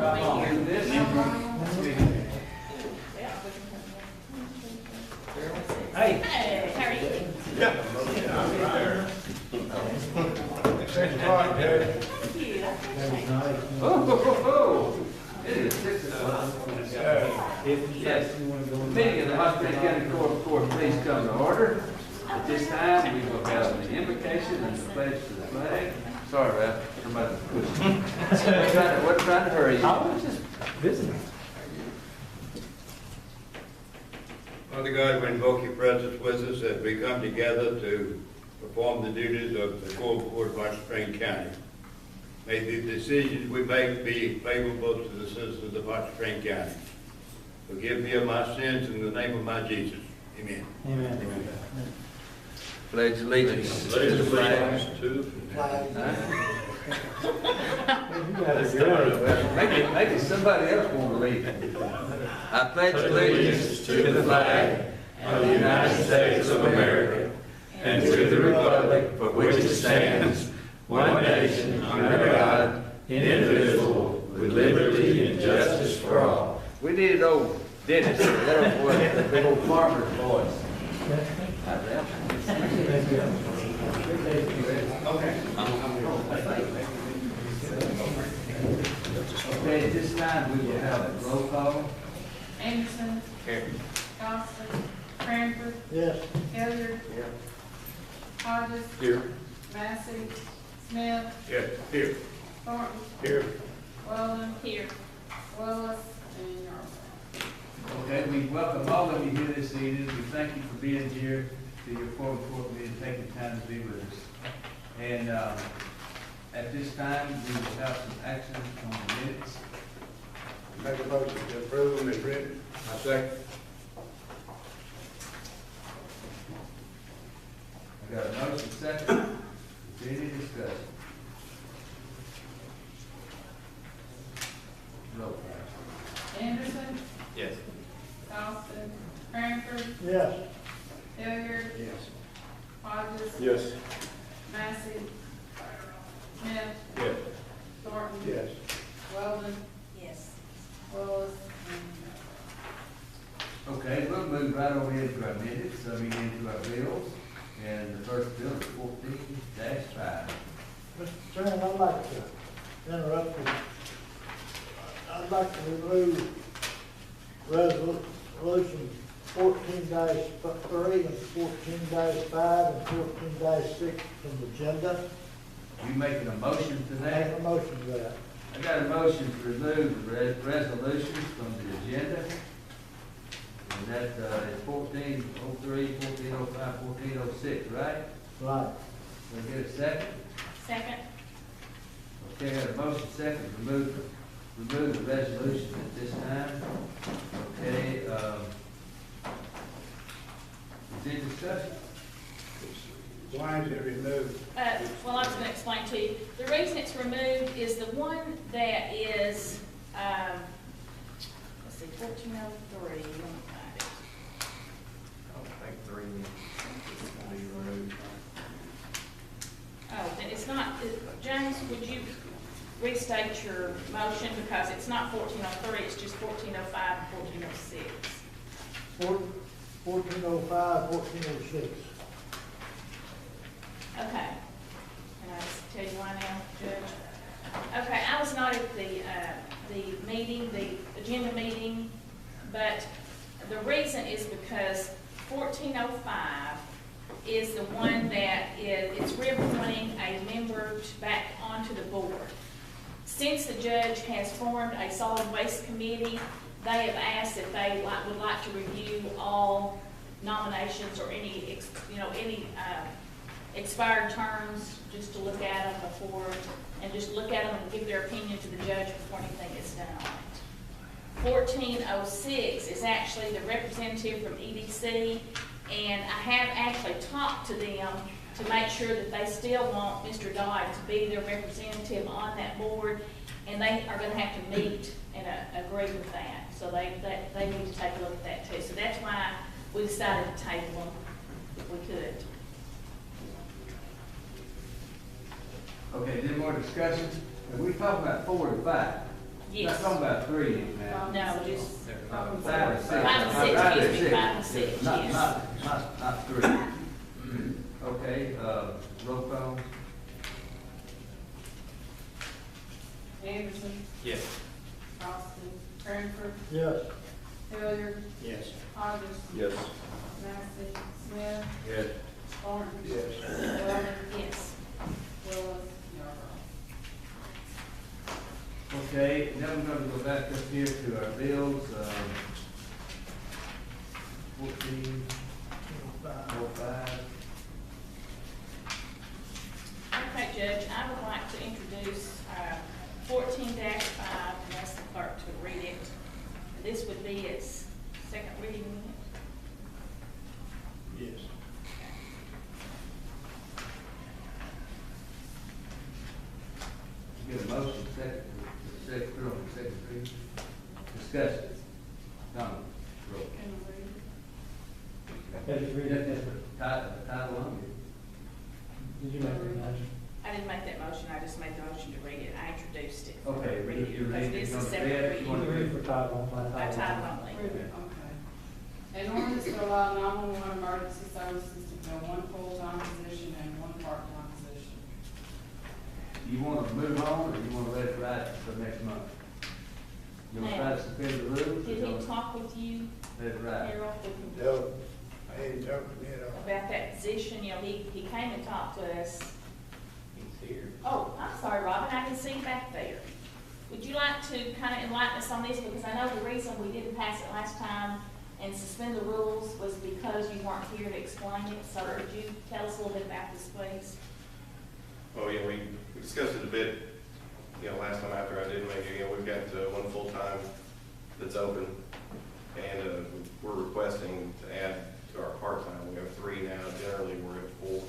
Hey. Hey, how are you? Yeah. Oh. It is 6 o'clock. Yes. Meeting of the Washington County Court, please come to order. At this time, we will have the invocation and the pledge to the flag. Sorry, Ralph, somebody pushing. We're trying to hurry you. I was just visiting. Father God, we invoke your presence with us as we come together to perform the duties of the Quorum Court of Washington County. May the decisions we make be favorable to the citizens of Washington County. Forgive me of my sins in the name of my Jesus. Amen. Amen. Amen. Pledge allegiance to the flag. To the flag. You guys are good. Maybe somebody else want to lead. I pledge allegiance to the flag of the United States of America and to the republic for which it stands, one nation, under God, indivisible, with liberty and justice for all. We need an old Dennis, that old boy, that big old farmer's voice. Okay, at this time we will have a roll call. Anderson. Here. Dawson. Cranford. Yes. Hilliard. Here. Hodges. Here. Massey. Smith. Yes. Here. Thornton. Here. Weldon. Here. Willis. And Yarmouth. Okay, we welcome all of you here this evening. We thank you for being here to your Quorum Court meeting, taking time to be with us. And at this time, we will have some action on the minutes. Make a motion to approve them as written. I second. I got a motion second. Is there any discussion? Roll call. Anderson. Yes. Dawson. Cranford. Yes. Hilliard. Yes. Hodges. Yes. Massey. Smith. Yes. Thornton. Yes. Weldon. Yes. Willis. And Okay, we'll move right over into our minutes, I mean into our bills. And the first bill is 14-5. Mr. Chairman, I'd like to interrupt you. I'd like to remove resolution 14-3 and 14-5 and 14-6 from the agenda. You making a motion to that? Make a motion to that. I got a motion to remove the resolutions from the agenda. And that is 1403, 1405, 1406, right? Right. We'll get a second. second. Okay, I got a motion second to remove the resolution at this time. Okay, is there discussion? Why is it removed? Well, I was going to explain to you. The reason it's removed is the one that is, let's see, 1403. Let me find it. I don't think 3 is going to be removed. Oh, then it's not, James, would you restate your motion because it's not 1403, it's just 1405 and 1406. 1405, 1406. Okay. Can I just tell you why now, Judge? Okay, I was not at the meeting, the agenda meeting, but the reason is because 1405 is the one that it's reappointing a member back onto the board. Since the judge has formed a solid waste committee, they have asked if they would like to review all nominations or any expired terms, just to look at them before, and just look at them and give their opinion to the judge before anything is done on it. 1406 is actually the representative from EDC, and I have actually talked to them to make sure that they still want Mr. Dodd to be their representative on that board, and they are going to have to meet and agree with that. So they need to take a look at that too. So that's why we decided to table them if we could. Okay, any more discussion? We're talking about 4 and 5. Yes. Not talking about three now. No, just Five and six. five and six, Five excuse me, five and six, Not, yes. not three. Okay, roll call? Anderson, Yes. Austin, Cranford, Yes. Hilliard, Yes. Hodges, Yes. Massey, Smith, Yes. Barnes. Yes. Well, Yes. Willis, Yarborough. Okay, now we're gonna go back up here to our bills, 14:05. Okay, Judge, I would like to introduce 14-5 and ask the clerk to read it. This would be its second reading. Yes. Get a motion, put on the second reading. Discuss it. Donna, roll. Can you read? Yes, read it. That's the title on it. Did you make the motion? I didn't make that motion, I just made the motion to read it. I introduced it. Okay, Read it, you're because reading, this you is want to separate read it? reading. You want to read it? For title, By title only. Okay. An ordinance to allow 911 emergency services to fill one full-time position and one part-time position. You want to move on, or you want to let it ride for next month? You want to try to suspend the rules, or Did you he want to talk with you, let it ride? Harold, No, I ain't talking, about that position? You know, he came and talked to us. He's here. Oh, I'm sorry, Robin, I can see you back there. Would you like to kind of enlighten us on this? Because I know the reason we didn't pass it last time and suspend the rules was because you weren't here to explain it. So could you tell us a little bit about this, please? Oh, yeah, we discussed it a bit, last time after I did make it, we've got one full-time that's open, and we're requesting to add to our part-time. We have 3 now, generally we're at 4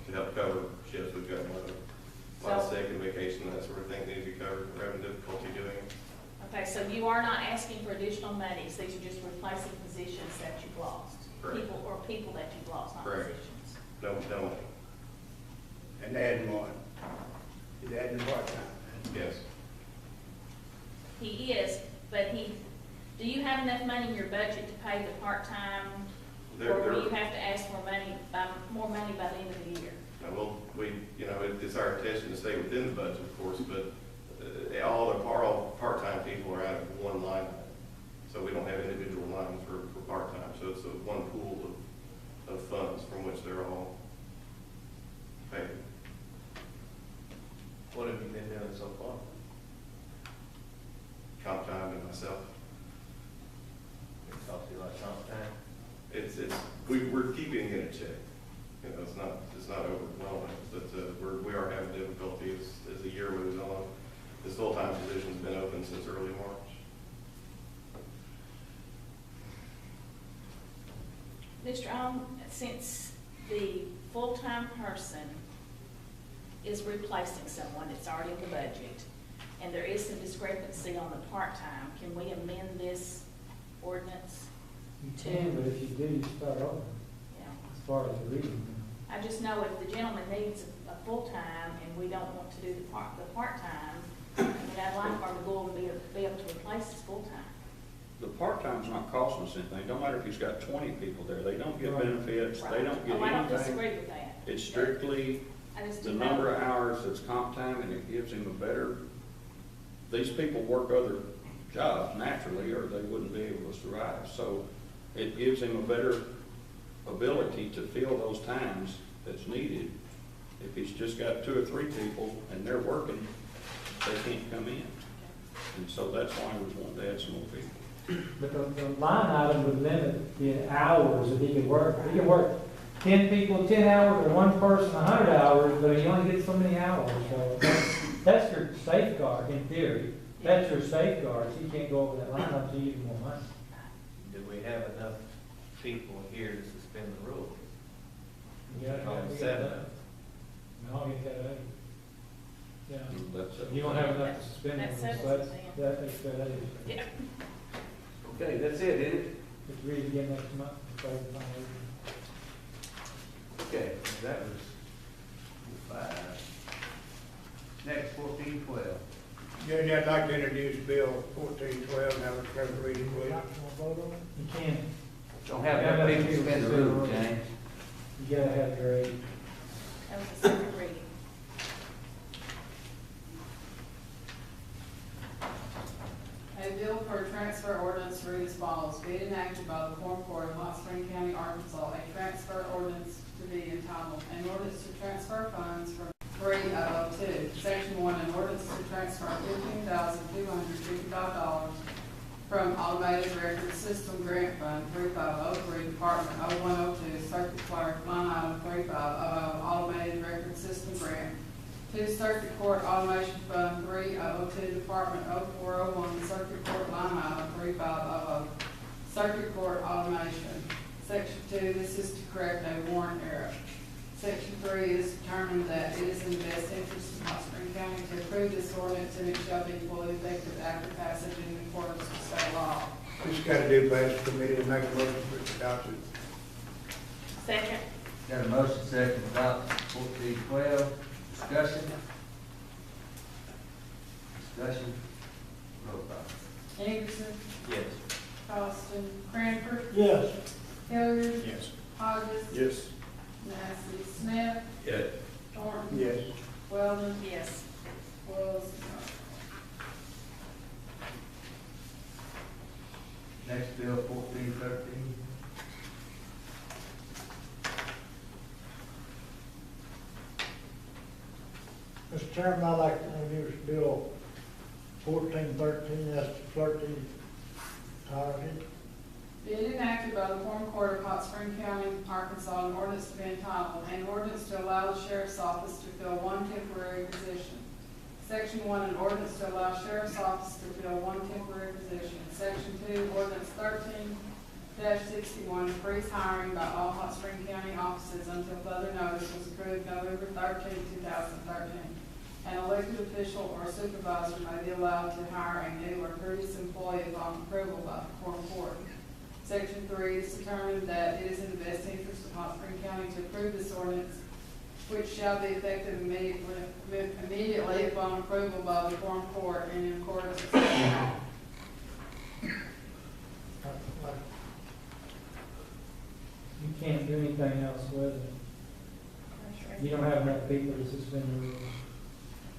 to help cover shifts. We've got a lot of sick and vacation, that sort of thing needs to be covered. We're having difficulty doing it. Okay, so you are not asking for additional monies. These are just replacing positions that you've lost. Correct. People that you've lost, not Correct. positions. No money. And adding one. He's adding part-time. Yes. He is, but do you have enough money in your budget to pay the part-time? Or will you have to ask for more money by the end of the year? Well, it's our intention to stay within the budget, of course, but all part-time people are out of one line item. So we don't have individual lines for part-time, so it's one pool of funds from which they're all paid. What have you been doing so far? Comp time and myself. It costs you like comp time? We're keeping it in check. It's not overwhelming, but we are having difficulty as the year moves on. This full-time position's been open since early March. Mr. Since the full-time person is replacing someone that's already in the budget, and there is some discrepancy on the part-time, can we amend this ordinance? You can, but if you do, you start over, Yeah. as far as the reading. I just know if the gentleman needs a full-time and we don't want to do the part-time, I'd like our goal to be able to replace his full-time. The part-time's not costing us anything, don't matter if he's got 20 people there, they don't get Right. benefits, they don't get Oh, I don't anything. disagree with that. It's strictly I just the do number know. of hours that's comp time, and it gives him a better, these people work other jobs naturally, or they wouldn't be able to survive, so it gives him a better ability to fill those times that's needed. If he's just got 2 or 3 people and they're working, they can't come in. And so that's why we want to add some more people. But the line item would limit the hours that he can work. He can work 10 people, 10 hours, or one person, 100 hours, but he only gets so many hours. So that's your safeguard, in theory. That's your safeguard. So you can't go over that line up to you more money. Do we have enough people here to suspend the rules? You gotta On have to 7. get that. No, I'll get that out. Yeah. That's it. You don't have enough to suspend them, That so settles it then. that takes that out. Yeah. Okay, that's it, isn't it? Just read it again next month. So it's not over. Okay, that was 5. Next, 14:12. Judge, I'd like to introduce Bill 1412 and have a first reading, please. You can't, Don't have enough people to spend the rules, James. you gotta have your age. That was the second reading. A bill for a transfer ordinance to read as follows. Be it enacted by the Quorum Court of Hot Spring County, Arkansas, a transfer ordinance to be entitled, an ordinance to transfer funds from 3002. Section 1, an ordinance to transfer $15,255 from Automated Record System Grant Fund 3503, Department 0102, Circuit Clerk, line item 3500, Automated Record System Grant, to Circuit Court Automation Fund 3002, Department 0401, Circuit Court line item 3500, Circuit Court Automation. Section 2, this is to correct a warrant error. Section 3 is determined that it is in the best interest of Hot Spring County to approve this ordinance, and it shall be fully effective after passage in accordance with state law. This got to do pass the committee and make a motion for its adoption. Second. Got a motion second to adopt 1412. Discussion? Discussion? Roll call. Anderson, Yes. Austin, Cranford, Yes. Hilliard, Yes. Hodges, Yes. Massey, Smith, Yes. Thornton, Yes. Weldon, Yes. Wells, Next bill, 1413. Mr. Chairman, I'd like to introduce Bill 1413, that's the clerk's entirety. be it enacted by the Quorum Court of Hot Spring County, Arkansas, an ordinance to be entitled, an ordinance to allow the sheriff's office to fill one temporary position. Section 1, an ordinance to allow sheriff's office to fill one temporary position. Section 2, ordinance 13-61, freeze hiring by all Hot Spring County offices until further notice was approved November 13, 2013. An elected official or supervisor may be allowed to hire a new or previous employee upon approval by the Quorum Court. Section 3 is determined that it is in the best interest of Hot Spring County to approve this ordinance, which shall be effective immediately upon approval by the Quorum Court and in accordance with state law. You can't do anything else with it. That's right. You don't have enough people to suspend the rules.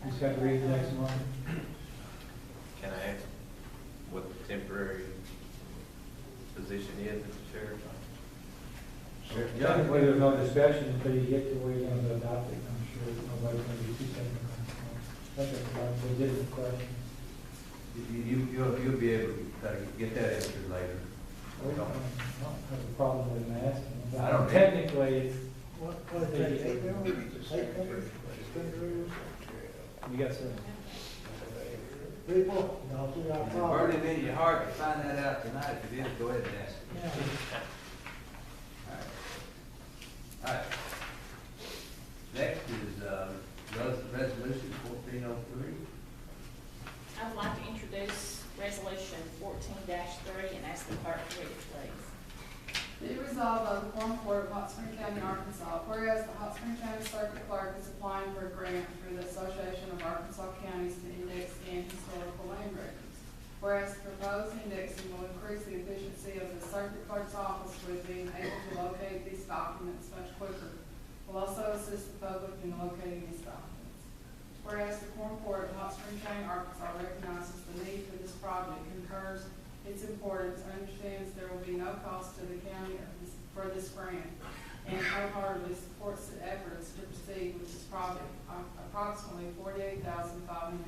You just got to read the next month. Can I ask what the temporary position is at the sheriff's office? Sheriff Technically, there's no discussion until you get to where you're going to adopt it. I'm sure nobody's going to be too technical. I think that's about a legitimate question. You'll be able to get that answered later. I don't have a problem with them asking. But I don't- Technically, it's, What is that, 8 members? 8 members? Suspend the rules? you got some. People? No, see, I If it's problem. burning in your heart to find that out tonight, if it is, go ahead and ask it. Yeah. All right. Next is, resolution 1403. I would like to introduce resolution 14-3 and ask the clerk to read it, please. Be it resolved by the Quorum Court of Hot Spring County, Arkansas, whereas the Hot Spring County Circuit Clerk is applying for a grant through the Association of Arkansas Counties to index scan historical land records. Whereas the proposed indexing will increase the efficiency of the Circuit Clerk's office with being able to locate these documents much quicker, will also assist the public in locating these documents. Whereas the Quorum Court of Hot Spring County, Arkansas recognizes the need for this project, concurs its importance, understands there will be no cost to the county for this grant, and wholeheartedly supports the efforts to proceed with this project, approximately $48,510.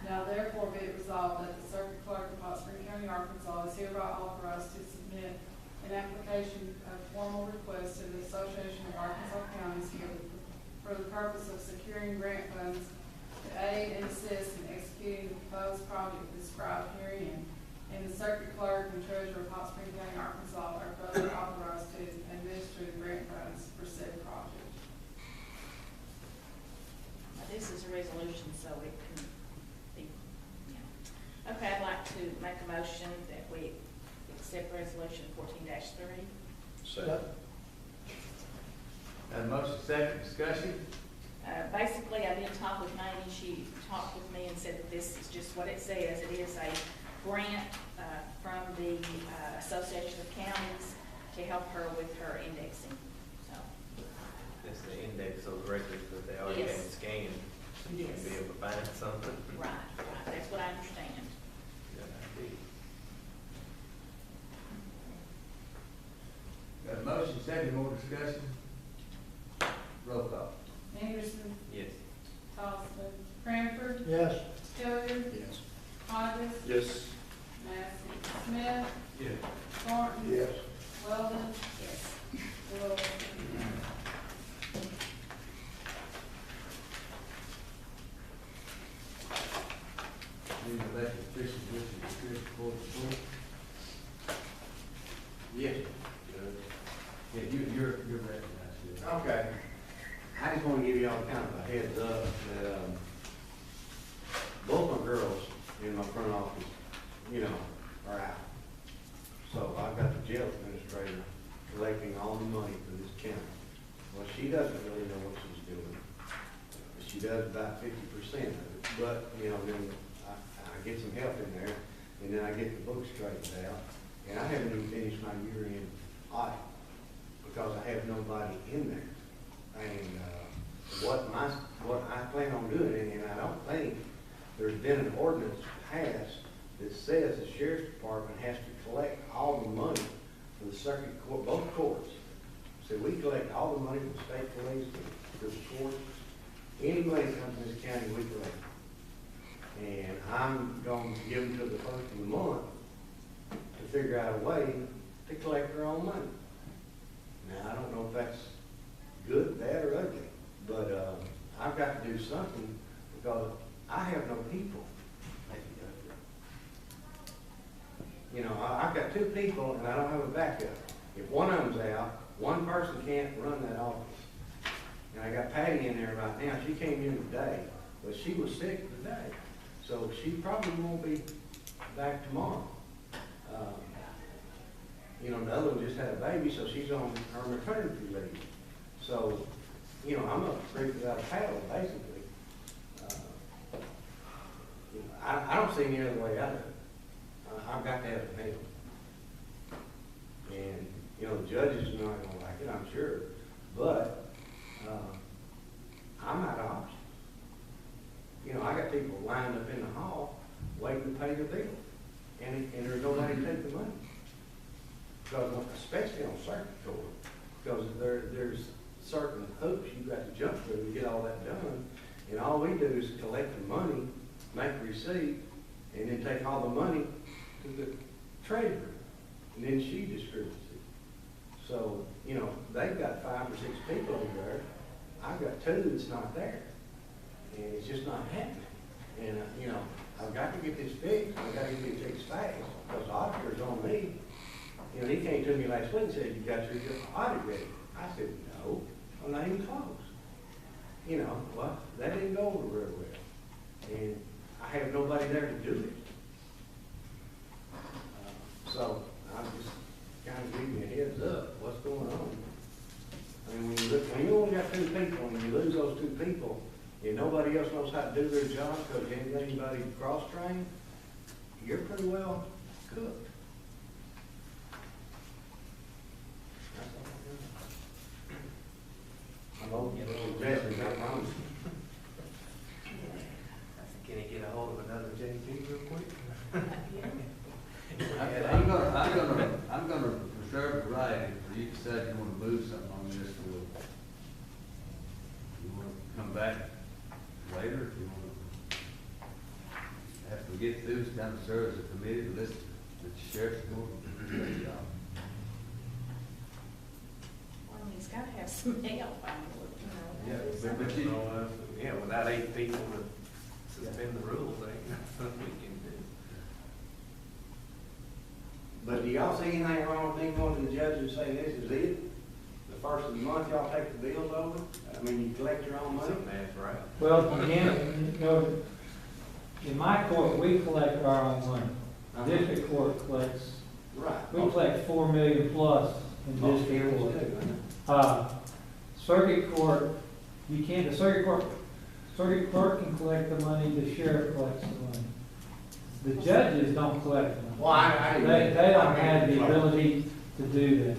Now therefore be it resolved that the Circuit Clerk of Hot Spring County, Arkansas is hereby authorized to submit an application of formal request to the Association of Arkansas Counties for the purpose of securing grant funds to aid and assist in executing the proposed project described herein. And the Circuit Clerk and Treasurer of Hot Spring County, Arkansas are further authorized to administer the grant funds for said project. Now, this is a resolution, so it can be, Okay, I'd like to make a motion that we accept resolution 14-3. Second. Got a motion second, discussion? Basically, I did talk with Mamie. She talked with me and said that this is just what it says. It is a grant from the Association of Counties to help her with her indexing, so. It's the index those records that they already Yes. had scanned, so you can Yes. be able to find something. Right, that's what I understand. Good idea. Got a motion, second, more discussion? Roll call. Anderson, Yes. Thompson, Cranford, Yes. Hilliard, Yes. Hodges, Yes. Massey, Smith, Yes. Thornton, Yes. Weldon, Yes. Wilson. Need to elect officials with the security court school? Yes. Yeah, you're recognized here. Okay. I just want to give y'all kind of a heads up that, both my girls in my front office, are out. So I've got the jail administrator collecting all the money for this county. Well, she doesn't really know what she's doing. She does about 50% of it, but, then I get some help in there, and then I get the books straightened out. And I haven't even finished my year-end audit because I have nobody in there. And what I plan on doing, and I don't think there's been an ordinance passed that says the sheriff's department has to collect all the money for the circuit court, both courts. So we collect all the money from the state police to the courts. Any money that comes in this county, we collect. And I'm going to give them to the first of the month to figure out a way to collect their own money. Now, I don't know if that's good, bad, or ugly, but I've got to do something because I have no people. I've got two people and I don't have a backup. If one of them's out, one person can't run that office. And I got Patty in there right now. She came in today, but she was sick today. So she probably won't be back tomorrow. The other one just had a baby, so she's on her maternity leave. So, I'm up the creek without a paddle, basically. I don't see any other way out of it. I've got to have it handled. And, the judges are not gonna like it, I'm sure, but, I'm out of options. I got people lined up in the hall waiting to pay the bill, and there's nobody to take the money. Because, especially on circuit court, because there's certain hoops you got to jump through to get all that done, and all we do is collect the money, make a receipt, and then take all the money to the treasurer, and then she distributes it. So, they've got 5 or 6 people over there. I've got 2 that's not there. And it's just not happening. And, I've got to get this fixed. I've got to get it fixed fast because the auditor's on me. He came to me last week and said, "You got your audit ready?" I said, "No, I'm not even close." Well, that didn't go over real well. And I have nobody there to do it. So I'm just kind of giving you a heads up, what's going on. I mean, when you only got 2 people and you lose those 2 people and nobody else knows how to do their job because you ain't got anybody cross-trained, you're pretty well cooked. I'm hoping suggesting that wrong. Can he get a hold of another JP real quick? I'm gonna reserve the right for you to say if you want to move something on this, or you want to come back later, if you want to. After we get through, it's kind of serve as a committee to listen to the sheriff's board. Great job. He's got to have some help, Yeah, without 8 people to suspend the rules, ain't nothing we can do. But do y'all see anything wrong with me going to the judge and saying this is it? The first of the month, y'all take the bills over? I mean, you collect your own money? Something that's right. Well, again, in my court, we collect our own money. District court collects, Right. we collect 4 million plus in Most district counties court. do, I know. Circuit court You can't, the circuit clerk can collect the money, the sheriff collects the money. The judges don't collect the money. Well, I They don't have the ability to do that.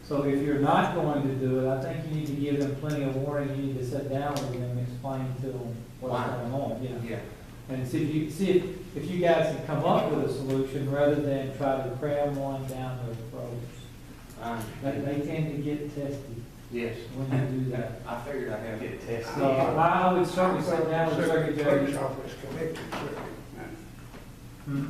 So if you're not going to do it, I think you need to give them plenty of warning, you need to sit down with them and explain to them what's going on, yeah. Yeah. And see if you guys can come up with a solution rather than try to cram one down their throats. They tend to get testy Yes. when you do that. I figured I'd have to get tested. So I would certainly sit down with the circuit Clerk's judge. office collected circuit. Hmm?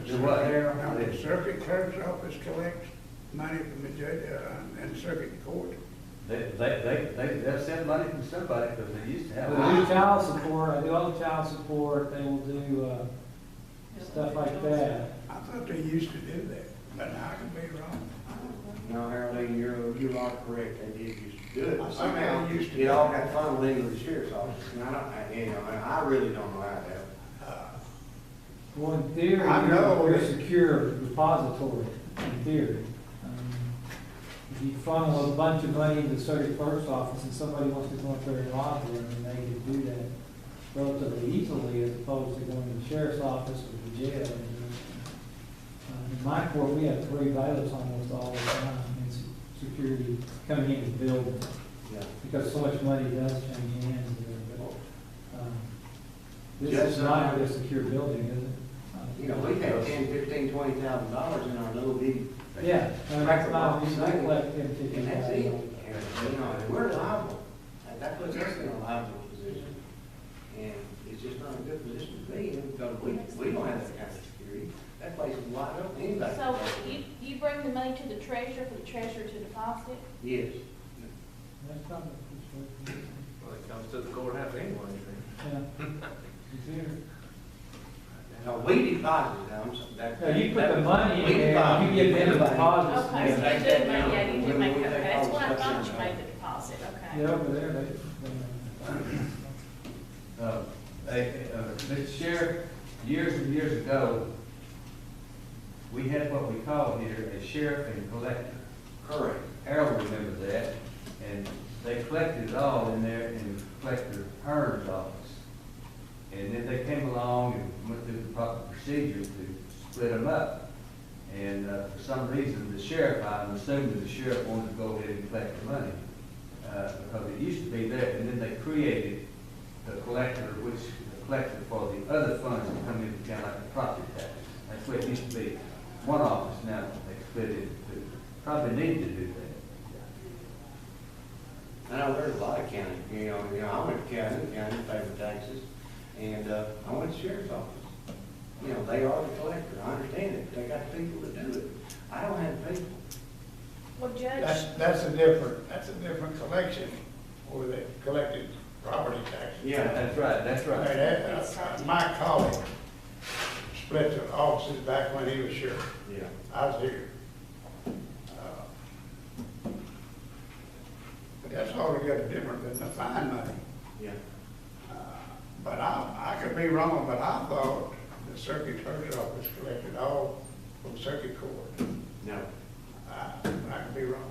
Do what, Harold? Now, the circuit clerk's office collects money from the judge, and circuit court. They'll send money from somebody, because they used to have. They do child support, I do all the child support, they will do, stuff like that. I thought they used to do that, but I could be wrong. No, Harold, you are correct, they did used to do it, I but think somehow they used to it do all that. got funneled into the sheriff's office, and I really don't know how that happened. Well, in theory, I know you're a that- secure repository, in theory. If you funnel a bunch of money into the circuit clerk's office and somebody wants to go up there and rob them, then they can do that relatively easily as opposed to going to the sheriff's office or the jail. In my court, we have 3 bailiffs almost all the time in security coming in the building Yeah. because so much money does change hands there. But, this Just, is not a secure building, is it? You know, we have $10,000, $15,000, $20,000 in our little bitty, Yeah, that's not, we don't collect them and that's it. And, you know, and we're liable, and that puts us in a liable position. And it's just not a good position to be in, because we don't have that kind of security. That place is wide open, anybody. So you bring the money to the treasurer for the treasurer to deposit? Yes. That's probably. Well, it comes to the courthouse anyway. Yeah. Computer. No, we deposit them, so that. Yeah, you put the money We in there, deposit. you give them the deposit. Okay, so you take do that make, down. yeah, you do When make, we okay, take that's all what I the thought stuff you in made the deposit, okay. Yeah, over there, Mr. Sheriff, years and years ago, we had what we call here a sheriff and collector. Correct. Harold remembers that, and they collected it all in there in Collector Hearn's office. And then they came along and went through the proper procedure to split them up. And for some reason, the sheriff, I'm assuming the sheriff wanted to go ahead and collect the money. Because it used to be there, and then they created the collector, which the collector for the other funds that come into town, like the property tax. That's what it used to be. One office, now they split it into. Probably need to do that. I know there's a lot of county, I went to county paid taxes, and I went to sheriff's office. You know, they are the collector, I understand it, they got people to do it. I don't have people. Well, Judge, That's a different collection, where they collected property taxes. Yeah. That's right, that's right. My colleague split the offices back when he was sheriff. Yeah. I was here. But that's altogether different than the fine money. Yeah. But I could be wrong, but I thought the circuit clerk's office collected all from circuit court. No. I could be wrong.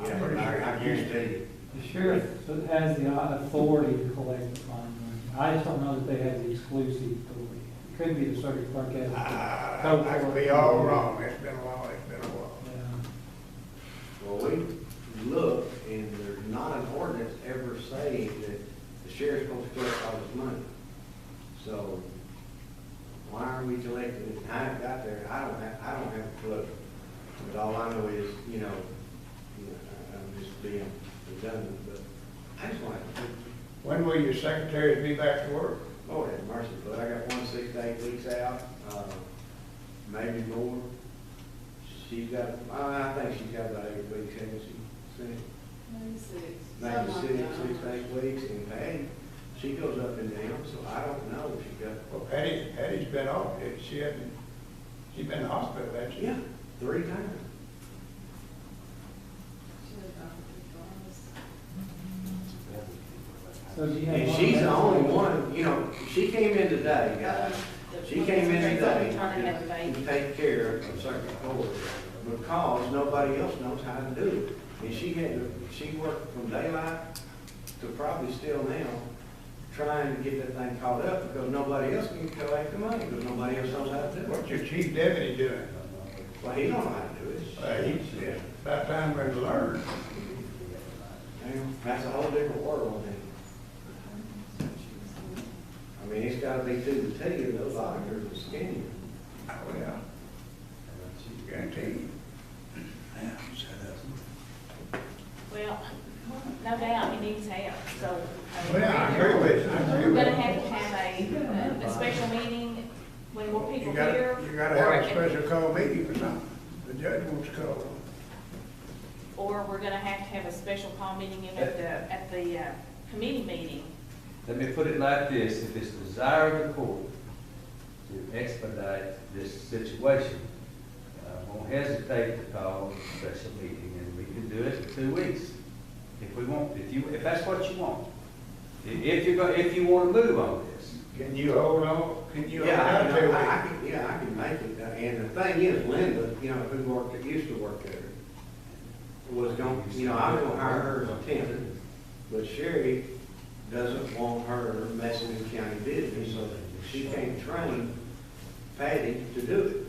Yeah, I'm pretty sure. I guarantee you. The sheriff has the authority to collect the fine money. I just don't know that they have the exclusive authority. It could be the circuit clerk has. I could be all wrong. It's been a while, Yeah. Well, we look, and there's not an ordinance ever saying that the sheriff's supposed to collect all this money. So why are we collecting it? I haven't got there, I don't have a clue. But all I know is, I'm just being redundant, but I just want to, When will your secretaries be back to work? Lord have mercy, but I got 1 6 to 8 weeks out, maybe more. She's got, I think she's got about 8 weeks, hasn't she? Maybe 6. Maybe 6 to 8 weeks, and hey, she goes up and down, so I don't know if she got, Well, Patty's been off. She's been in the hospital, hasn't she? yeah, 3 times. So do you have? And she's the only one, she came in today, guys. She came in today to take care of circuit court because nobody else knows how to do it. And she worked from daylight to probably still now, trying to get that thing caught up because nobody else can collect the money, because nobody else knows how to do it. What's your chief deputy doing? Well, he don't know how to do it. He's, yeah, about time we learn. That's a whole different world. I mean, it's gotta be to the T, those auditors are skinny. Oh, yeah. Guaranteed. Well, no doubt he needs help, so. Well, I agree with you. I agree We're with gonna you. have a special meeting when more people You here. gotta have a special call meeting or something. The judge wants to call. Or we're gonna have a special call meeting at the committee meeting. Let me put it like this, if it's desire of the court to expedite this situation, won't hesitate to call a special meeting, and we can do it in 2 weeks. If we want, if that's what you want. If you want to move on this. Can you hold on? Can you hold Yeah, on to I can make it. And the thing is, Linda, you know, who used to work there, was going, you know, I was gonna hire her as a temp, but Sherry doesn't want her messing in county business, so she can't train Patty to do it.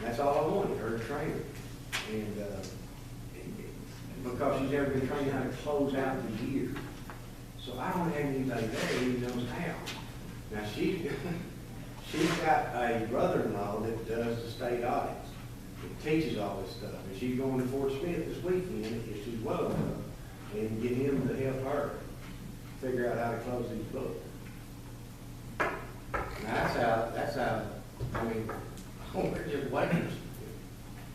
That's all I wanted, her to train her. And, because she's never been trained how to close out the year. So I don't have anybody there who knows how. Now, she's got a brother-in-law that does the state audits, that teaches all this stuff. And she's going to Fort Smith this weekend, if she's well enough, and get him to help her figure out how to close these books. Now, that's how, I mean, we're just waiting.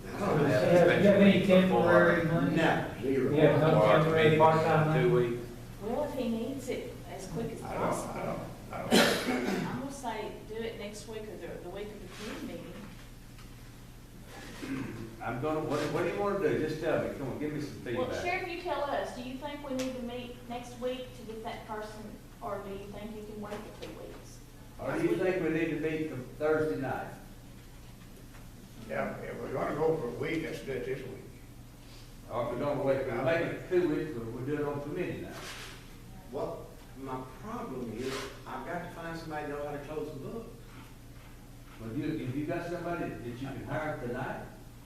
Do you have any temporary money? No, zero. You have no temporary part-time money? 2 weeks. Well, if he needs it as quick as I possible. don't. I'm gonna say do it next week or the week of the committee meeting. I'm gonna, what do you want to do? Just tell me, come on, give me some Well, feedback. Sheriff, you tell us, do you think we need to meet next week to get that person, or do you think you can wait for 2 weeks? Or do you think we need to meet for Thursday night? Yeah, if we're gonna go for a week, let's do it this week. Or if we're gonna wait, we'll make it 2 weeks, but we'll do it on committee now. Well, my problem is, I've got to find somebody that knows how to close the book. Well, if you got somebody that you can hire tonight,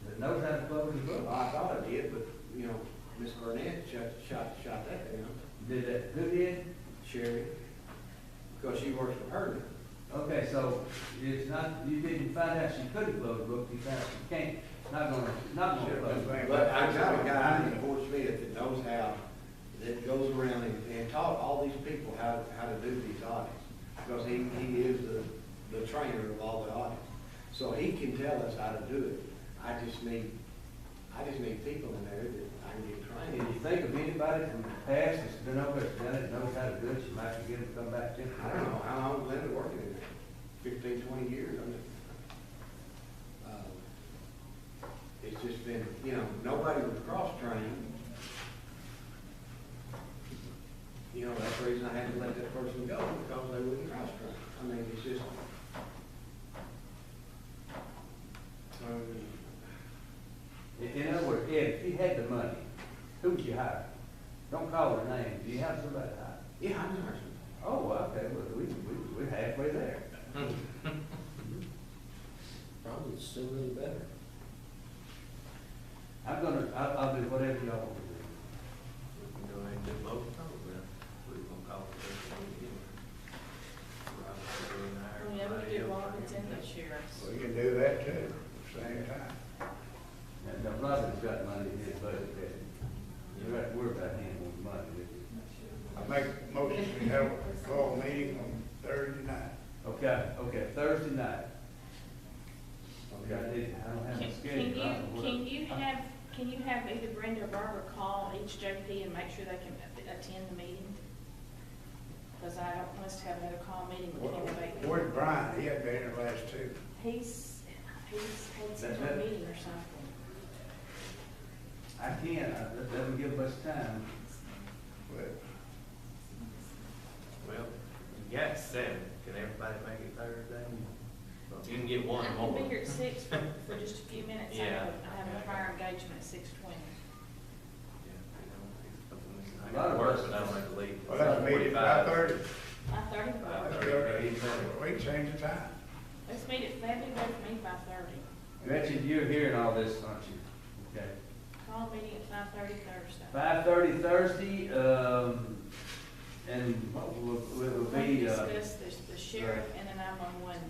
that knows how to close the book, Well, I thought I did, but, you know, Miss Burnett shot that down. did that, who did? Sherry, because she works for her now. Okay, so it's not, you didn't find out she couldn't close the book, you found she can't, not gonna close it. But I got a guy in Fort Smith that knows how, that goes around and taught all these people how to do these audits. Because he is the trainer of all the audits. So he can tell us how to do it. I just need people in there that I can get Can trained. you think of anybody from the past that's been over there, done it, knows how to do it, you might get them to come back to you? I don't know how long Linda working in there, 15, 20 years. I mean, it's just been, you know, nobody was cross-trained. You know, that's the reason I had to let that person go, because they wouldn't cross-train. I mean, it's just. In other words, if you had the money, who would you hire? Don't call their name, do you have somebody to hire? Yeah, I'm sorry. Oh, well, okay, well, we're halfway there. Probably sooner the better. I'll do whatever y'all want to do. We can go ahead and do both of them. We're gonna call it special meeting. We never do Robert's and the sheriff's. We can do that too, at the same time. Now, Robin's got money in his budget, that you got to worry about him with money. I make a motion to have a call meeting on Thursday night. Okay, Thursday night. Okay, I don't have a schedule. I don't know what- Can you have either Brenda or Barbara call each JP and make sure they can attend the meeting? Because I don't want us to have another call meeting with candidate. Where's Brian? He hadn't been here last two. He's had some That's it. meeting or something. I can't, that doesn't give us time. But Well, you got 7. Can everybody make it Thursday? You can get one I more. can be here at 6 for just a few minutes. Yeah. I have a prior engagement at 6:20. I got to work, but I don't have to leave. Well, that's a meeting at 5:30. 5:30. We can change the time. Let's meet at, that'd be better for me, 5:30. Gretchen, you're hearing all this, aren't you? Okay. Call meeting at 5:30 Thursday. 5:30 Thursday, and what will We be, discuss the sheriff and the 911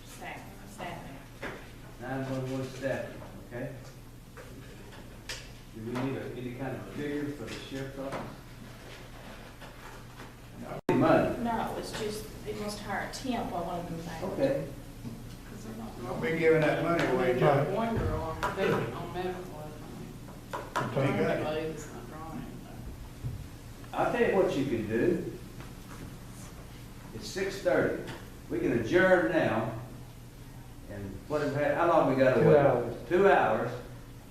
staffing. 911 staffing, okay? Do we need any kind of figure for the sheriff's office? Money. No, it's just, they must hire a temp on one of them things. Okay. Don't be giving that money away, Joe. One girl on medical. Ain't got it. It's not drawing anything. I'll tell you what you can do. It's 6:30. We can adjourn now. And what have had, how long we got to 2 wait? hours. 2 hours.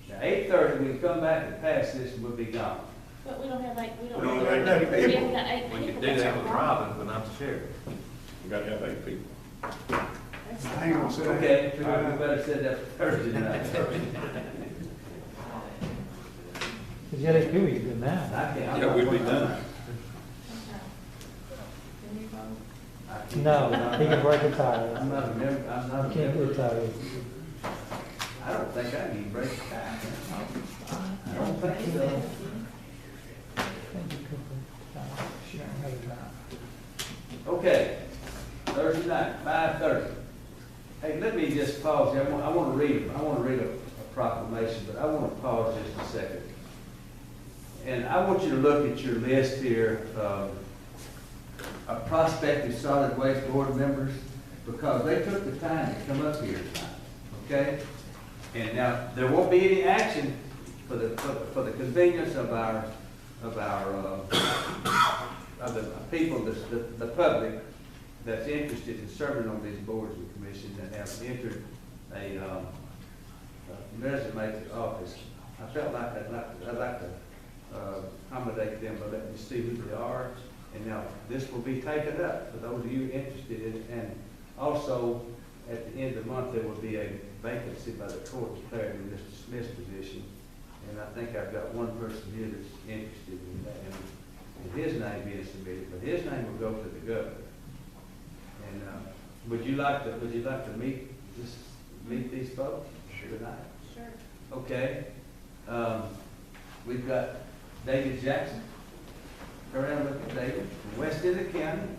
Now, 8:30, we can come back and pass this and we'll be gone. But we don't have eight, we don't We don't have have eight. eight We people. haven't got 8 We people. could do That's that our with problem. Robin, but not the sheriff. You gotta have 8 people. That's the I ain't gonna problem. sit down. Okay, we better set that for Thursday night. Cause you gotta do what you do now. I can't. I'm Yeah, not we'd be going- done. Okay. Can you vote? I can't- No, he can break a tire. I'm not a member, I'm not a You can't member. get tired. I don't think I can even break the tie. I don't think so. Okay, Thursday night, 5:30. Hey, let me just pause here. I want to read a proclamation, but I want to pause just a second. And I want you to look at your list here of prospective solid waste board members, because they took the time to come up here tonight, okay? And now, there won't be any action for the convenience of the people, the public that's interested in serving on these boards and commissions and have entered a resume to office. I felt like I'd like to accommodate them by letting you see who they are. And now, this will be taken up for those of you interested in it. And also, at the end of the month, there will be a vacancy by the court declaring in Mr. Smith's position. And I think I've got one person here that's interested in that, and his name being submitted, but his name will go to the governor. And, would you like to meet these folks tonight? Sure. Okay. We've got David Jackson. Go around and look at David, from West End of the County.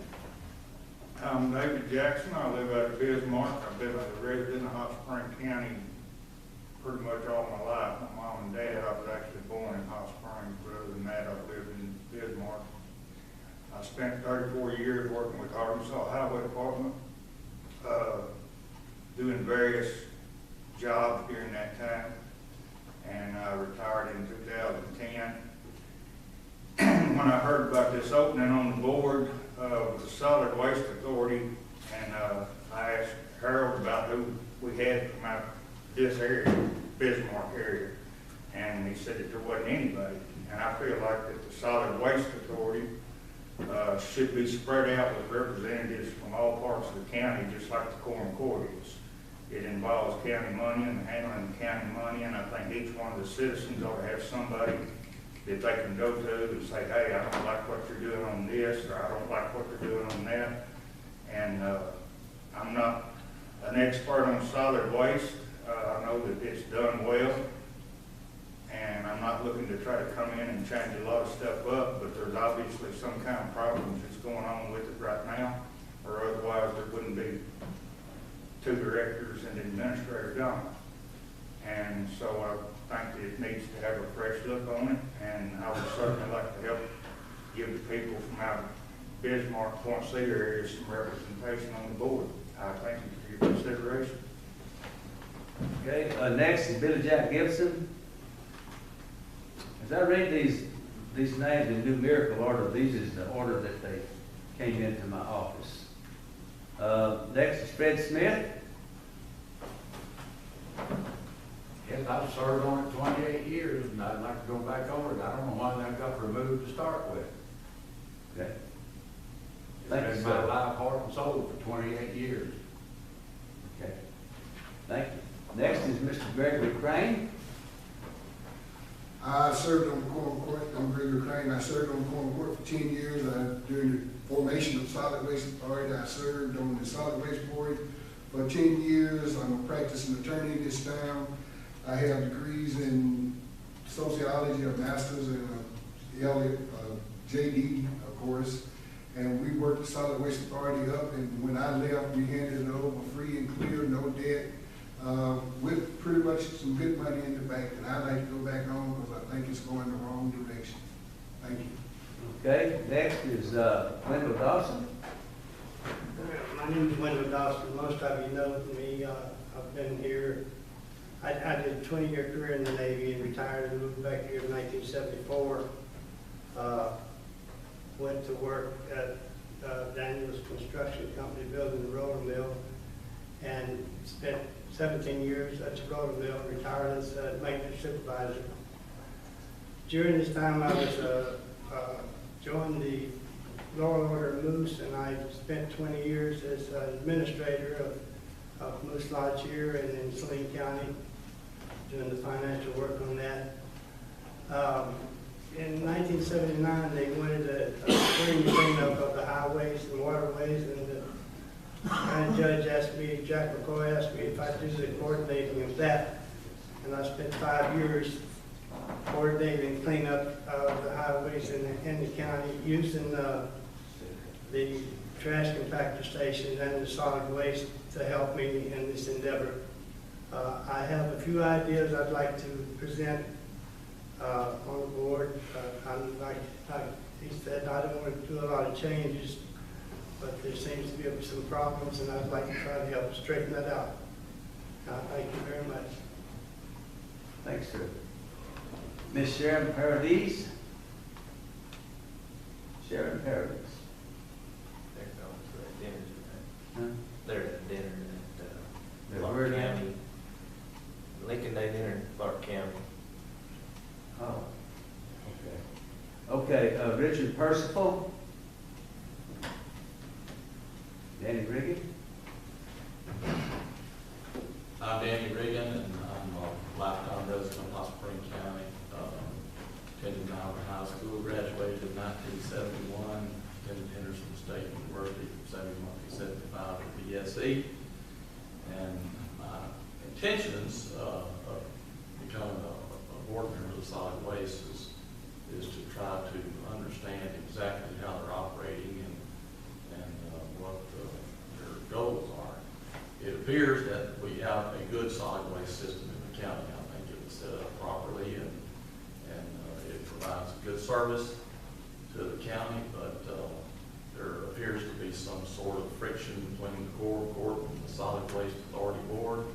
I'm David Jackson. I live out of Bismarck. I've been a resident of Hot Spring County pretty much all my life. My mom and dad, I was actually born in Hot Springs, but other than that, I've lived in Bismarck. I spent 34 years working with Arkansas Highway Department, doing various jobs during that time, and I retired in 2010. When I heard about this opening on the board with the Solid Waste Authority, and I asked Harold about who we had from out this area, Bismarck area, and he said that there wasn't anybody. And I feel like that the Solid Waste Authority should be spread out with representatives from all parts of the county, just like the Quorum Court is. It involves county money and handling the county money, and I think each one of the citizens ought to have somebody that they can go to and say, hey, I don't like what you're doing on this, or I don't like what you're doing on that. And I'm not an expert on solid waste. I know that it's done well, and I'm not looking to try to come in and change a lot of stuff up, but there's obviously some kind of problems that's going on with it right now, or otherwise there wouldn't be 2 directors and an administrator gone. And so I think that it needs to have a fresh look on it, and I would certainly like to help give the people from out of Bismarck, Point Cedar area some representation on the board. I thank you for your consideration. Okay, next is Billy Jack Gibson. As I read these names in numerical order, these is the order that they came into my office. Next is Fred Smith. Yes, I've served on it 28 years, and I'd like to go back over it. I don't know why that got removed to start with. Okay. It's Thank you, been sir. my life, heart, and soul for 28 years. Okay. Thank you. Next is Mr. Gregory Crane. I served on the Quorum Court. I'm Gregory Crane. I served on the Quorum Court for 10 years. During the formation of Solid Waste Authority, I served on the Solid Waste Board for 10 years. I'm a practicing attorney in this town. I have degrees in sociology, a master's, and a JD, of course. And we worked the Solid Waste Authority up, and when I left, we handed it over free and clear, no debt, with pretty much some good money in the bank. And I'd like to go back on because I think it's going the wrong direction. Thank you. Okay, next is Wendell Dawson. My name is Wendell Dawson. Most of you know me. I've been here. I did a 20-year career in the Navy and retired and moved back here in 1974. Went to work at Daniels Construction Company building the roller mill and spent 17 years at the roller mill, retired as a maintenance supervisor. During this time I was joined the Lower Order Moose, and I spent 20 years as administrator of Moose Lodge here and in Saline County, doing the financial work on that. In 1979, they wanted a spring cleanup of the highways and waterways, and the county judge asked me, Jack McCoy asked me if I'd do the coordinating of that. And I spent 5 years coordinating cleanup of the highways in the county, using the trash compactor station and the solid waste to help me in this endeavor. I have a few ideas I'd like to present on the board. He said I don't want to do a lot of changes, but there seems to be some problems, and I'd like to try to help straighten that out. Thank you very much. Thanks, sir. Miss Sharon Paradis. Sharon Paradis. They're at dinner at Where Clark now? County. Lincoln Day dinner in Clark County. Oh, okay. Okay, Richard Percival. Danny Riggin. I'm Danny Riggin, and I'm a lifetime resident of Hot Spring County. Attended Howard High School, graduated in 1971, attended Henderson State University from 71 to 75 at BSE. And my intentions of becoming a board member of Solid Waste is to try to understand exactly how they're operating and what their goals are. It appears that we have a good solid waste system in the county. I think it was set up properly and it provides good service to the county, but there appears to be some sort of friction between the Quorum Court and the Solid Waste Authority Board.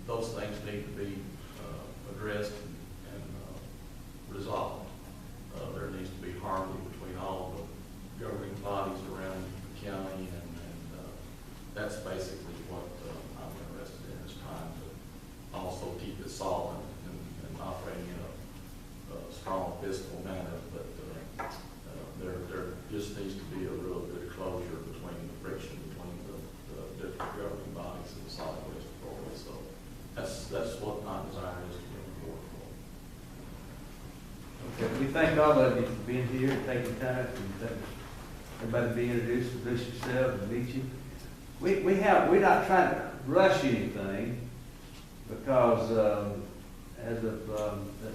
Those things need to be addressed and resolved. There needs to be harmony between all the governing bodies around the county, and that's basically what I'm interested in, is trying to also keep it solid and operating in a strong fiscal manner. But there just needs to be a real good closure between the friction between the different governing bodies and the solid waste authority. So that's what my desire is to bring forward. Okay, we thank all of you for being here and taking time and everybody be introduced, introduce yourself and meet you. We're not trying to rush anything because as of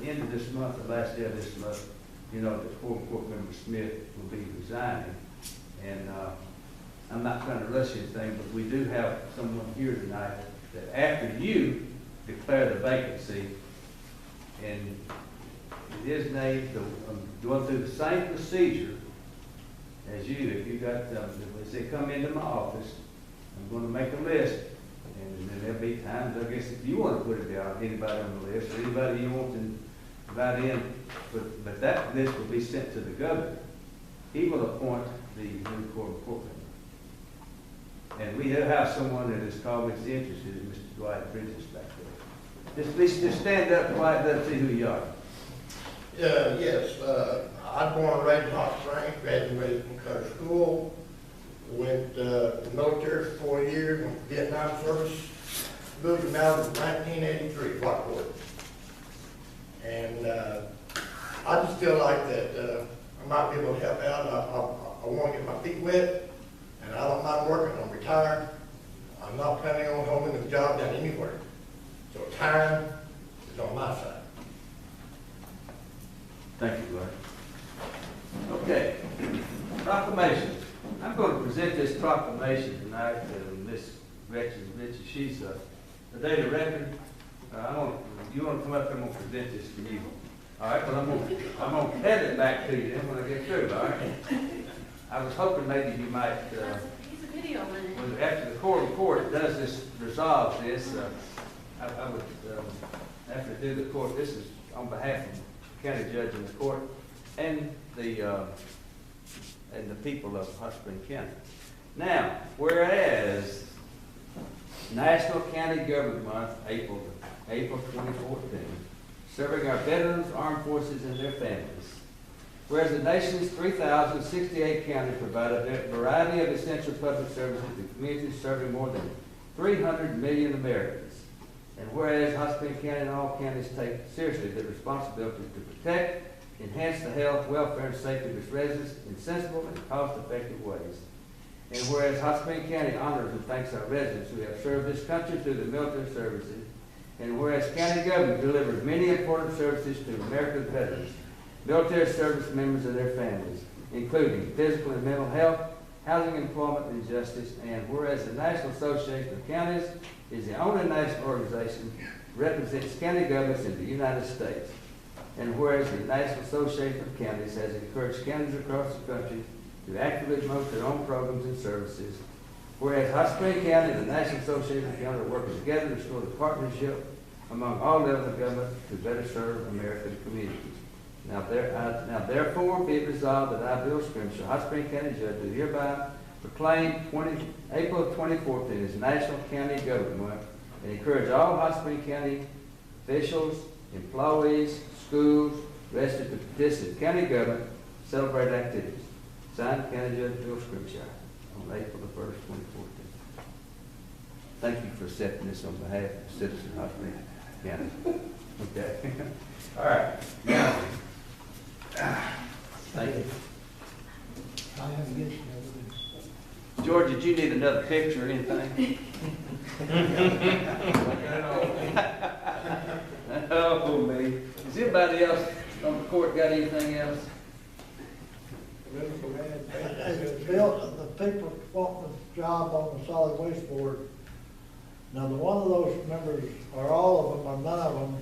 the end of this month, the last day of this month, you know, the Quorum Court member Smith will be resigning. And I'm not trying to rush anything, but we do have someone here tonight that after you declare the vacancy, and his name, going through the same procedure as you, if you got, if they come into my office, I'm going to make a list, and then there'll be times, I guess, if you want to put it down, anybody on the list, or anybody you want to invite in, but that list will be sent to the governor. He will appoint the new Quorum Court member. And we do have someone that has called us interested in Mr. Dwight Bridges back there. Just stand up, Dwight, let's see who you are. Yes, I was born and raised in Hot Springs, graduated from Cutter School, went to the military for 4 years, went to Vietnam service, moved to Melbourne in 1983, Lockwood. And I just feel like that I might be able to help out. I want to get my feet wet, and I don't mind working. I'm retired. I'm not planning on holding a job down anywhere. So time is on my side. Thank you, Larry. Okay, proclamation. I'm going to present this proclamation tonight to Miss Gretchen Mitchell. She's the data record. You want to come up and I'm going to present this to you. All right, but I'm going to hand it back to you then when I get through, all right? I was hoping maybe you might, He's a video man. after the court does this, resolves this, I would, after do the court, this is on behalf of the county judge in the court and the people of Hot Spring County. Now, whereas National County Government Month, April 2014, serving our veterans, armed forces, and their families. Whereas the nation's 3,068 counties provide a variety of essential public services to communities serving more than 300 million Americans. And whereas Hot Spring County and all counties take seriously their responsibility to protect, enhance the health, welfare, and safety of its residents in sensible and cost-effective ways. And whereas Hot Spring County honors and thanks our residents who have served this country through the military services. And whereas county government delivers many important services to American veterans, military service members and their families, including physical and mental health, housing, employment, and justice. And whereas the National Association of Counties is the only national organization that represents county governments in the United States. And whereas the National Association of Counties has encouraged counties across the country to actively promote their own programs and services. Whereas Hot Spring County and the National Association of Counties are working together to restore the partnership among all levels of government to better serve American communities. Now therefore be it resolved that I, Bill Scrimshaw, Hot Spring County Judge, do hereby proclaim April of 2014 as National County Government Month and encourage all Hot Spring County officials, employees, schools, residents to participate in county government, celebrate activities. Signed, County Judge Bill Scrimshaw on April the 1st, 2014. Thank you for accepting this on behalf of the citizens of Hot Spring County. Okay. All right. Now, thank you. George, did you need another picture or anything? Oh, me. Has anybody else on the court got anything else? Bill, the people wanting a job on the solid waste board, now the one of those members, or all of them, or none of them,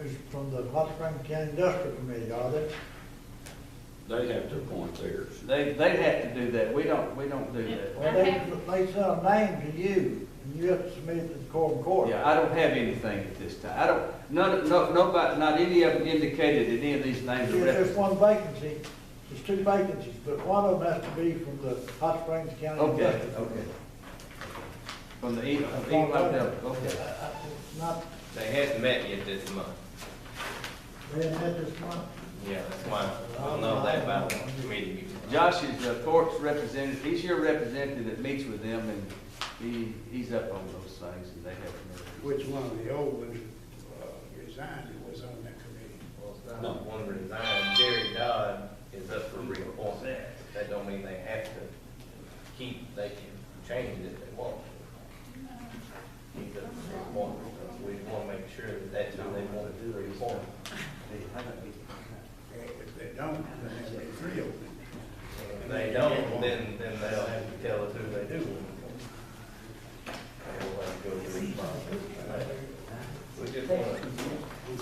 is from the Hot Spring County Industrial Committee, are they? They have to appoint theirs. They have to do that. We don't do that. Well, they sent a name to you, and you have to submit it to the court. Yeah, I don't have anything at this time. Nobody, not any of them indicated that any of these names are There's referenced. one vacancy, there's two vacancies, but one of them has to be from the Hot Springs County. Okay, Industrial. okay. From the okay. Not, They haven't met yet this month. they haven't met this month. Yeah, that's why we'll know that about the committee meeting. Josh is the court's representative. He's your representative that meets with them, and he's up on those things, and they have to. Which one of the old ones resigned and was on that committee? Well, it's not one resigned. Jerry Dodd is up for reappointment. That don't mean they have to they can change it if they want to. He's up for reappointment, so we want to make sure that that's who they want to do the reappointment. If they don't, then there'll be three openings. If they don't, then they'll have to tell us who they do want to appoint. And we'll have to go through the process. We just want to,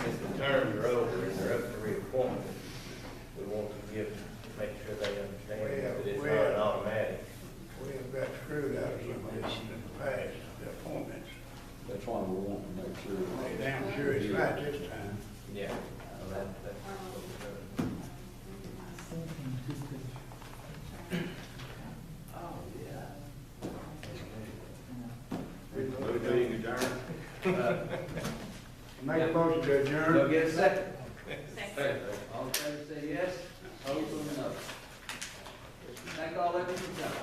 since the terms are over and they're up for reappointment, we want to make sure they understand that it's not an automatic. We have got screwed out of some of this in the past, the appointments. That's why we want to make sure. They damn sure it's right this time. Yeah. That's what we're doing. Meeting adjourned. Make a motion to adjourn. Go get a second. Second. All in favor, say yes. Opposed, or no. Thank all of you for coming.